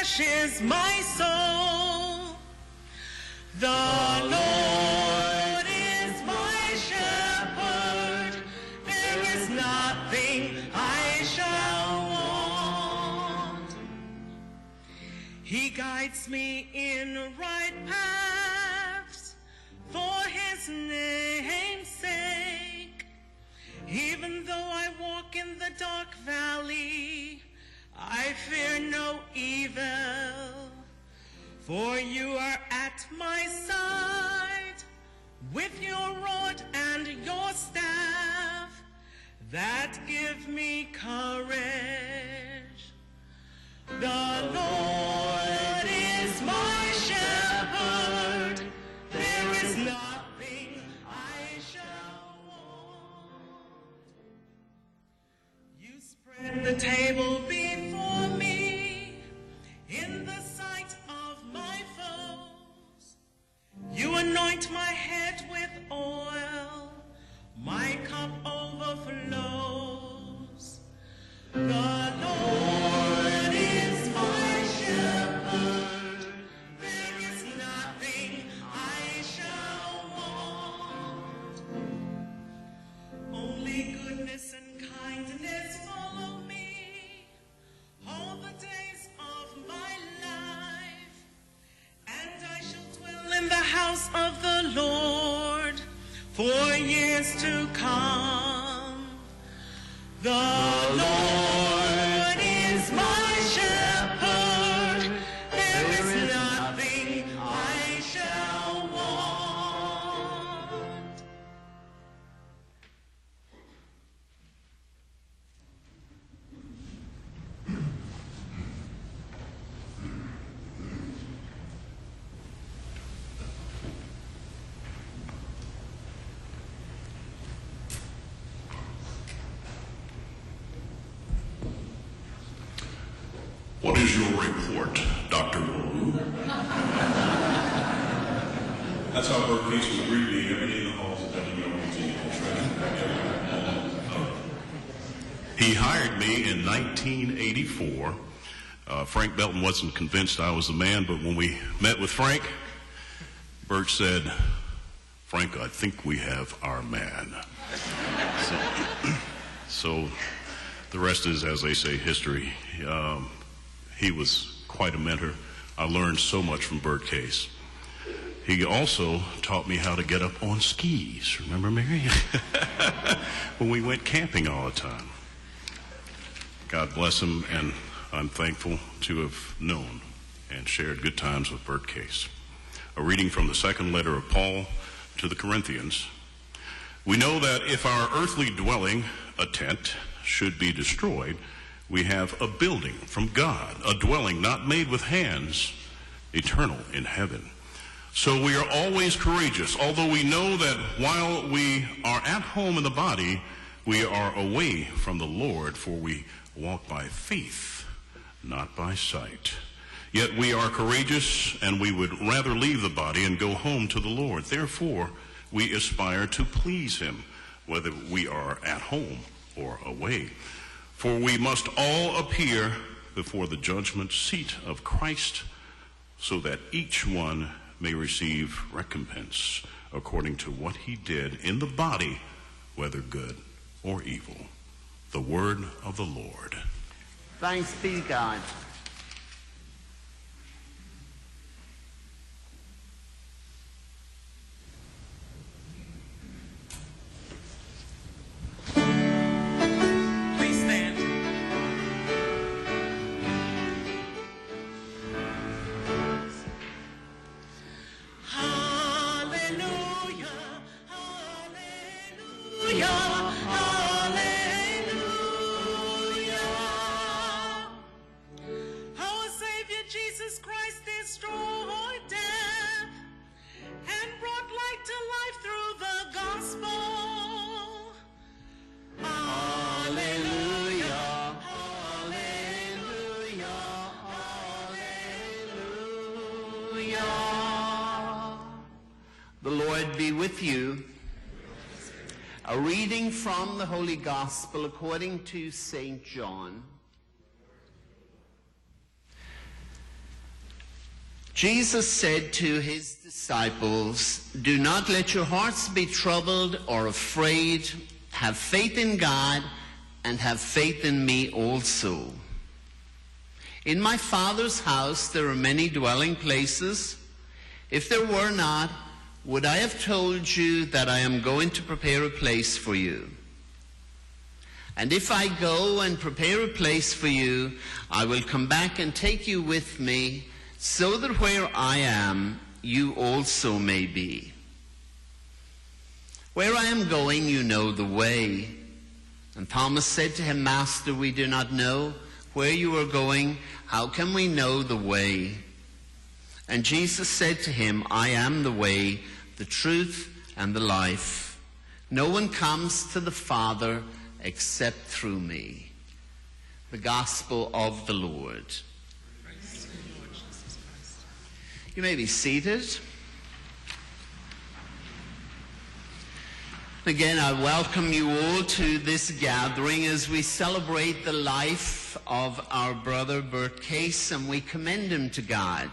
refreshes my soul. The Lord is my shepherd, there is nothing I shall want. He guides me in right paths for his name's sake. Even though I walk in the dark valley, I fear no evil, for you are at my side, with your rod and your staff, that give me courage. The Lord is my shepherd, there is nothing I shall want. You spread the table before me in the sight of my foes. You anoint my head with oil, my cup overflows. The Lord is my shepherd, there is nothing I shall want. Only goodness and kindness follow me all the days of my life, and I shall dwell in the house of the Lord for years to come. The Lord is my shepherd, there is nothing I shall want. What is your report, Dr. Wu? That's how Bert Case would greet me every day in the halls of WLBT. He hired me in 1984. Frank Belton wasn't convinced I was the man, but when we met with Frank, Bert said, "Frank, I think we have our man." So the rest is, as they say, history. He was quite a mentor. I learned so much from Bert Case. He also taught me how to get up on skis. Remember, Mary? When we went camping all the time. God bless him, and I'm thankful to have known and shared good times with Bert Case. A reading from the second letter of Paul to the Corinthians. We know that if our earthly dwelling, a tent, should be destroyed, we have a building from God, a dwelling not made with hands, eternal in heaven. So we are always courageous, although we know that while we are at home in the body, we are away from the Lord, for we walk by faith, not by sight. Yet we are courageous, and we would rather leave the body and go home to the Lord. Therefore, we aspire to please him, whether we are at home or away. For we must all appear before the judgment seat of Christ, so that each one may receive recompense according to what he did in the body, whether good or evil. The word of the Lord. Thanks be to God. Please stand. Hallelujah, hallelujah, hallelujah. Our Savior Jesus Christ destroyed death and brought light to life through the gospel. Hallelujah, hallelujah, hallelujah. The Lord be with you. A reading from the Holy Gospel according to St. John. Jesus said to his disciples, "Do not let your hearts be troubled or afraid. Have faith in God and have faith in me also. In my Father's house there are many dwelling places. If there were not, would I have told you that I am going to prepare a place for you? And if I go and prepare a place for you, I will come back and take you with me, so that where I am, you also may be. Where I am going, you know the way." And Thomas said to him, "Master, we do not know where you are going. How can we know the way?" And Jesus said to him, "I am the way, the truth, and the life. No one comes to the Father except through me." The Gospel of the Lord. You may be seated. Again, I welcome you all to this gathering as we celebrate the life of our brother Bert Case, and we commend him to God.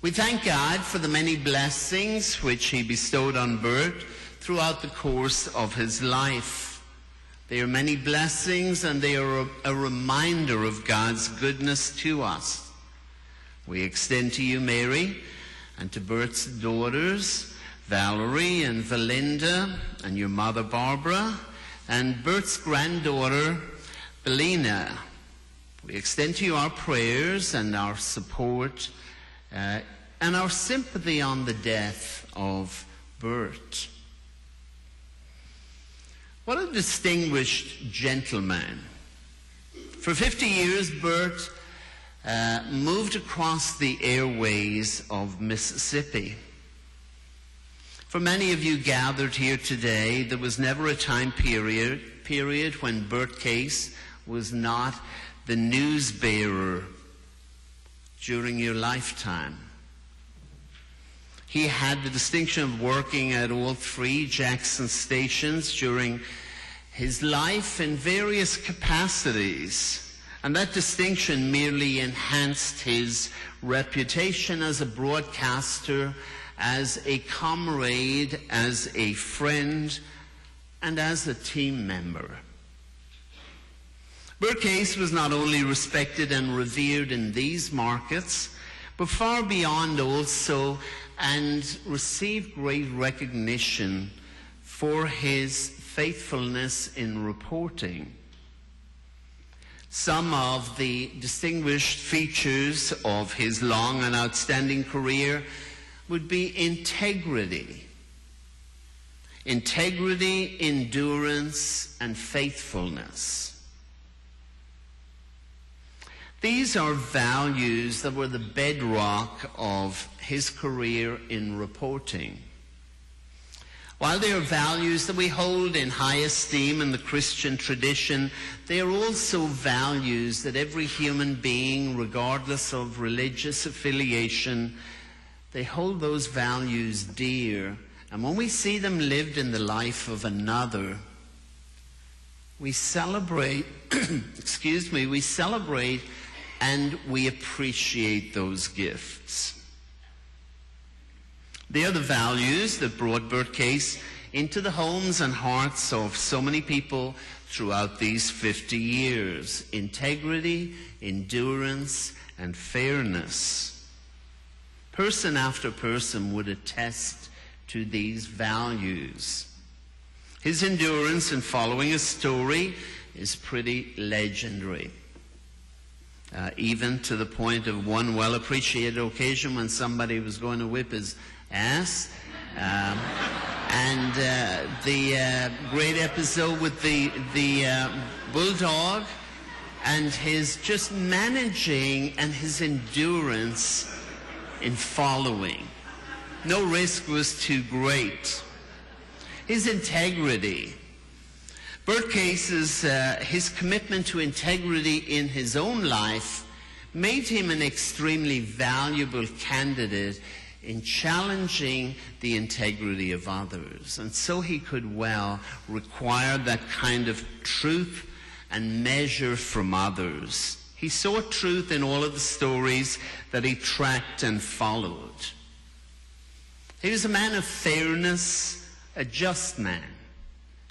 We thank God for the many blessings which he bestowed on Bert throughout the course of his life. They are many blessings, and they are a reminder of God's goodness to us. We extend to you, Mary, and to Bert's daughters, Valerie and Valinda, and your mother, Barbara, and Bert's granddaughter, Belina. We extend to you our prayers and our support and our sympathy on the death of Bert. What a distinguished gentleman. For 50 years, Bert moved across the airways of Mississippi. For many of you gathered here today, there was never a time period when Bert Case was not the news bearer during your lifetime. He had the distinction of working at all three Jackson stations during his life in various capacities. And that distinction merely enhanced his reputation as a broadcaster, as a comrade, as a friend, and as a team member. Bert Case was not only respected and revered in these markets, but far beyond also, and received great recognition for his faithfulness in reporting. Some of the distinguished features of his long and outstanding career would be integrity. Integrity, endurance, and faithfulness. These are values that were the bedrock of his career in reporting. While they are values that we hold in high esteem in the Christian tradition, they are also values that every human being, regardless of religious affiliation, they hold those values dear. And when we see them lived in the life of another, we celebrate, we celebrate and we appreciate those gifts. They are the values that brought Bert Case into the homes and hearts of so many people throughout these 50 years. Integrity, endurance, and fairness. Person after person would attest to these values. His endurance in following a story is pretty legendary. Even to the point of one well-appreciated occasion when somebody was going to whip his ass. And the great episode with the bulldog and his just managing and his endurance in following. No risk was too great. His integrity. Bert Case's his commitment to integrity in his own life made him an extremely valuable candidate in challenging the integrity of others. And so he could well require that kind of truth and measure from others. He saw truth in all of the stories that he tracked and followed. He was a man of fairness, a just man,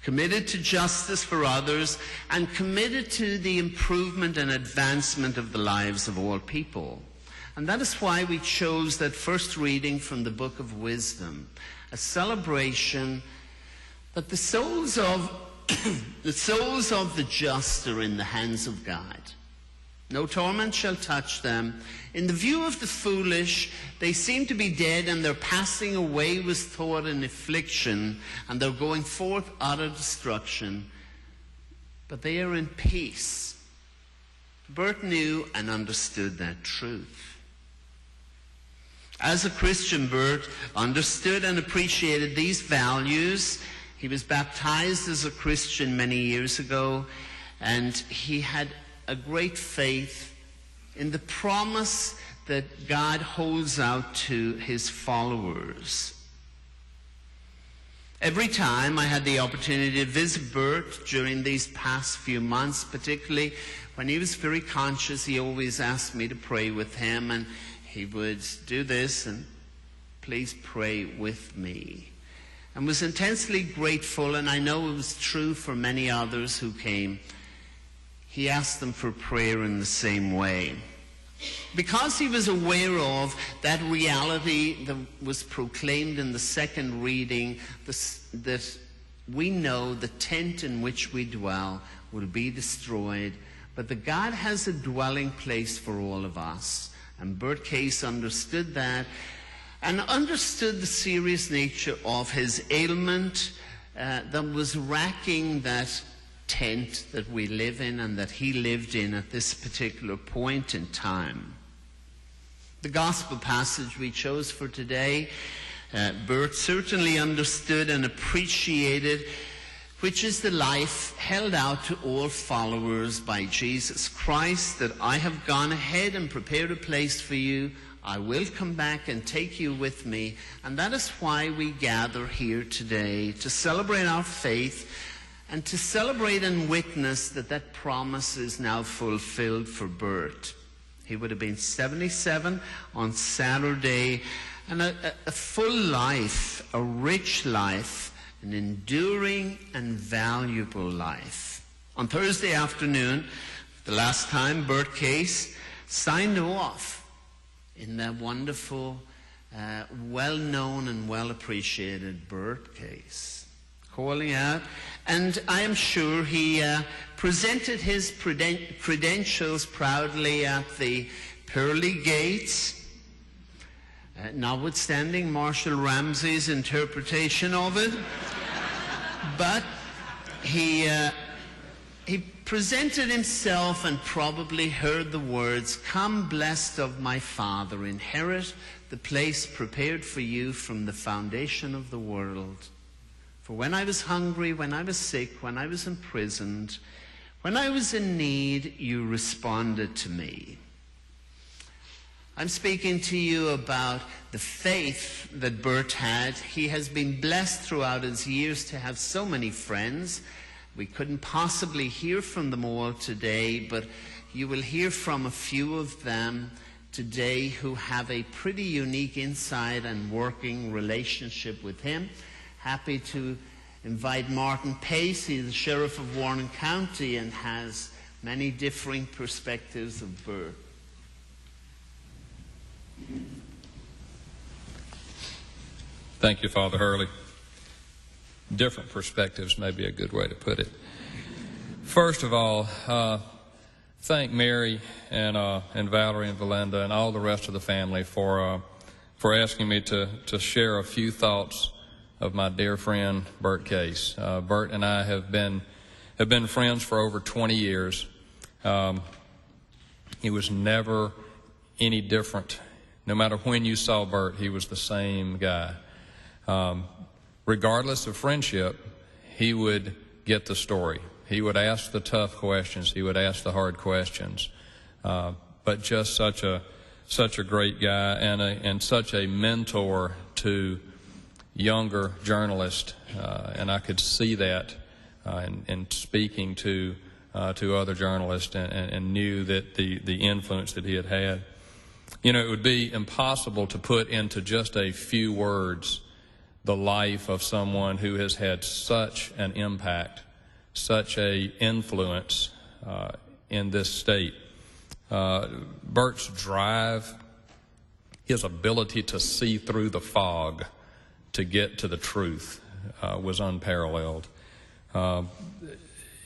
committed to justice for others, and committed to the improvement and advancement of the lives of all people. And that is why we chose that first reading from the Book of Wisdom, a celebration that the souls of the just are in the hands of God. No torment shall touch them. In the view of the foolish, they seem to be dead, and their passing away with thought and affliction, and they're going forth out of destruction. But they are in peace. Bert knew and understood that truth. As a Christian, Bert understood and appreciated these values. He was baptized as a Christian many years ago, and he had a great faith in the promise that God holds out to his followers. Every time I had the opportunity to visit Bert during these past few months, particularly when he was very conscious, he always asked me to pray with him, and he would do this, and please pray with me. And was intensely grateful, and I know it was true for many others who came. He asked them for prayer in the same way. Because he was aware of that reality that was proclaimed in the second reading, that we know the tent in which we dwell will be destroyed, but that God has a dwelling place for all of us. And Bert Case understood that, and understood the serious nature of his ailment that was racking that tent that we live in and that he lived in at this particular point in time. The gospel passage we chose for today, Bert certainly understood and appreciated, which is the life held out to all followers by Jesus Christ, that I have gone ahead and prepared a place for you. I will come back and take you with me. And that is why we gather here today, to celebrate our faith and to celebrate and witness that that promise is now fulfilled for Bert. He would have been 77 on Saturday, and a full life, a rich life, an enduring and valuable life. On Thursday afternoon, the last time Bert Case signed off in that wonderful, well-known and well-appreciated Bert Case, calling out, and I am sure he presented his credentials proudly at the pearly gates, notwithstanding Marshall Ramsey's interpretation of it. But he presented himself and probably heard the words, "Come, blessed of my Father, inherit the place prepared for you from the foundation of the world. For when I was hungry, when I was sick, when I was imprisoned, when I was in need, you responded to me." I'm speaking to you about the faith that Bert had. He has been blessed throughout his years to have so many friends. We couldn't possibly hear from them all today, but you will hear from a few of them today who have a pretty unique inside and working relationship with him. Happy to invite Martin Pace. He's the Sheriff of Warren County and has many differing perspectives of Bert. Thank you, Father Hurley. Different perspectives may be a good way to put it. First of all, thank Mary and Valerie and Valinda and all the rest of the family for asking me to share a few thoughts of my dear friend Bert Case. Bert and I have been friends for over 20 years. He was never any different. No matter when you saw Bert, he was the same guy. Regardless of friendship, he would get the story. He would ask the tough questions. He would ask the hard questions. But just such a great guy and such a mentor to younger journalists. And I could see that in speaking to to other journalists and knew that the influence that he had had. You know, it would be impossible to put into just a few words the life of someone who has had such an impact, such a influence in this state. Bert's drive, his ability to see through the fog to get to the truth was unparalleled.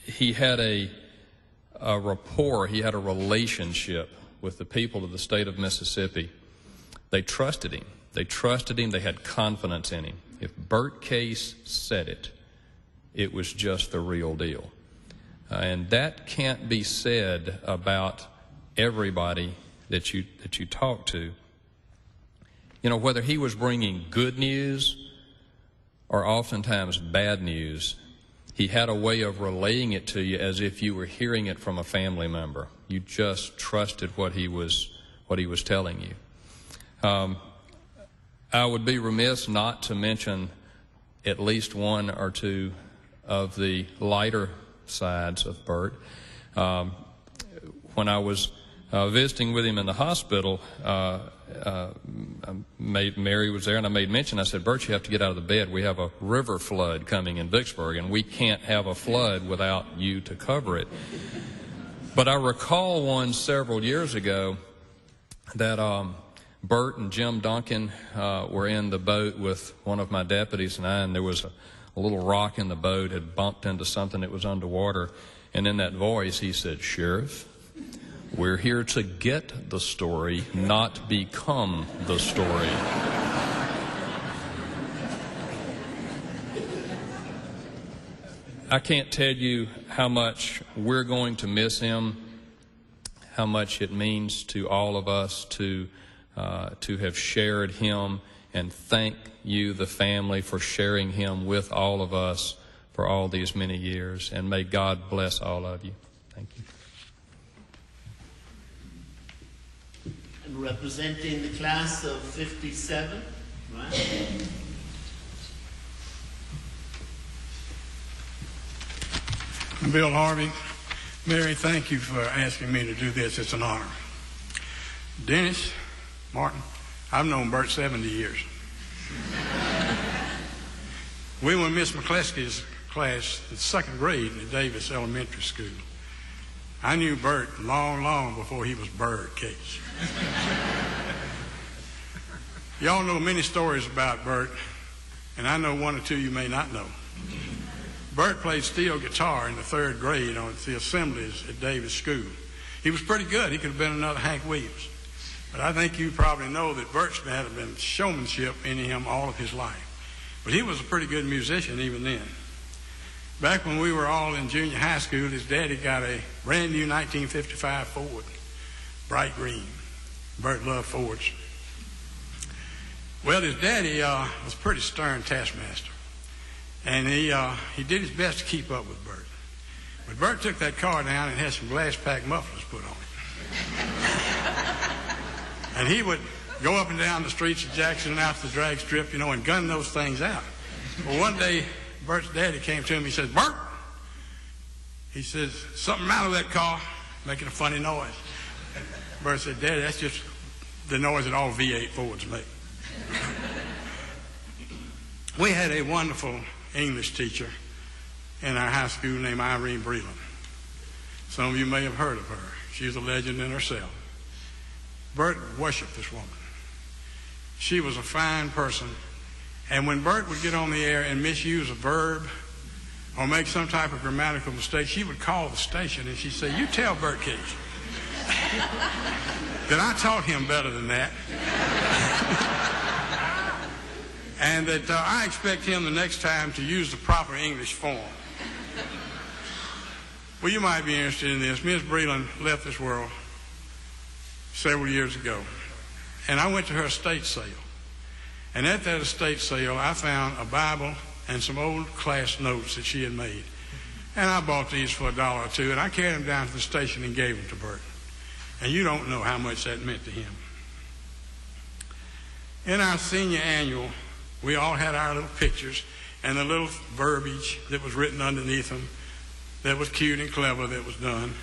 He had a rapport, he had a relationship with the people of the state of Mississippi. They trusted him. They trusted him. They had confidence in him. If Bert Case said it, it was just the real deal. And that can't be said about everybody that you talk to. You know, whether he was bringing good news or oftentimes bad news, he had a way of relaying it to you as if you were hearing it from a family member. You just trusted what he was telling you. I would be remiss not to mention at least one or two of the lighter sides of Bert. When I was visiting with him in the hospital, Mary was there, and I made mention. I said, Bert, you have to get out of the bed. We have a river flood coming in Vicksburg, and we can't have a flood without you to cover it. But I recall one several years ago that Bert and Jim Duncan were in the boat with one of my deputies and I, and there was a little rock in the boat, had bumped into something that was underwater. And in that voice, he said, Sheriff, we're here to get the story, not become the story. I can't tell you how much we're going to miss him, how much it means to all of us to have shared him, and thank you, the family, for sharing him with all of us for all these many years. And may God bless all of you. Thank you. And representing the class of 57, right? Bill Harvey, Mary, thank you for asking me to do this. It's an honor. Dennis, Martin, I've known Bert 70 years. We were in Miss McCleskey's class in second grade at Davis Elementary School. I knew Bert long, long before he was Bert Case. Y'all know many stories about Bert, and I know one or two you may not know. Bert played steel guitar in the third grade on the assemblies at Davis School. He was pretty good. He could have been another Hank Williams. But I think you probably know that Bert's had been showmanship in him all of his life. But he was a pretty good musician even then. Back when we were all in junior high school, his daddy got a brand new 1955 Ford, bright green. Bert loved Fords. Well, his daddy was a pretty stern taskmaster. And he did his best to keep up with Bert. But Bert took that car down and had some glass pack mufflers put on it. And he would go up and down the streets of Jackson and out to the drag strip, you know, and gun those things out. Well, one day, Bert's daddy came to him. He says, Bert, he says, something out of that car making a funny noise. Bert said, Daddy, that's just the noise that all V8 Fords make. We had a wonderful English teacher in our high school named Irene Breland. Some of you may have heard of her. She's a legend in herself. Bert worshiped this woman. She was a fine person. And when Bert would get on the air and misuse a verb or make some type of grammatical mistake, she would call the station and she'd say, you tell Bert Case that I taught him better than that. And that I expect him the next time to use the proper English form. Well, you might be interested in this. Ms. Breland left this world several years ago. And I went to her estate sale. And at that estate sale, I found a Bible and some old class notes that she had made. And I bought these for $1 or $2, and I carried them down to the station and gave them to Bert. And you don't know how much that meant to him. In our senior annual, we all had our little pictures and the little verbiage that was written underneath them that was cute and clever that was done.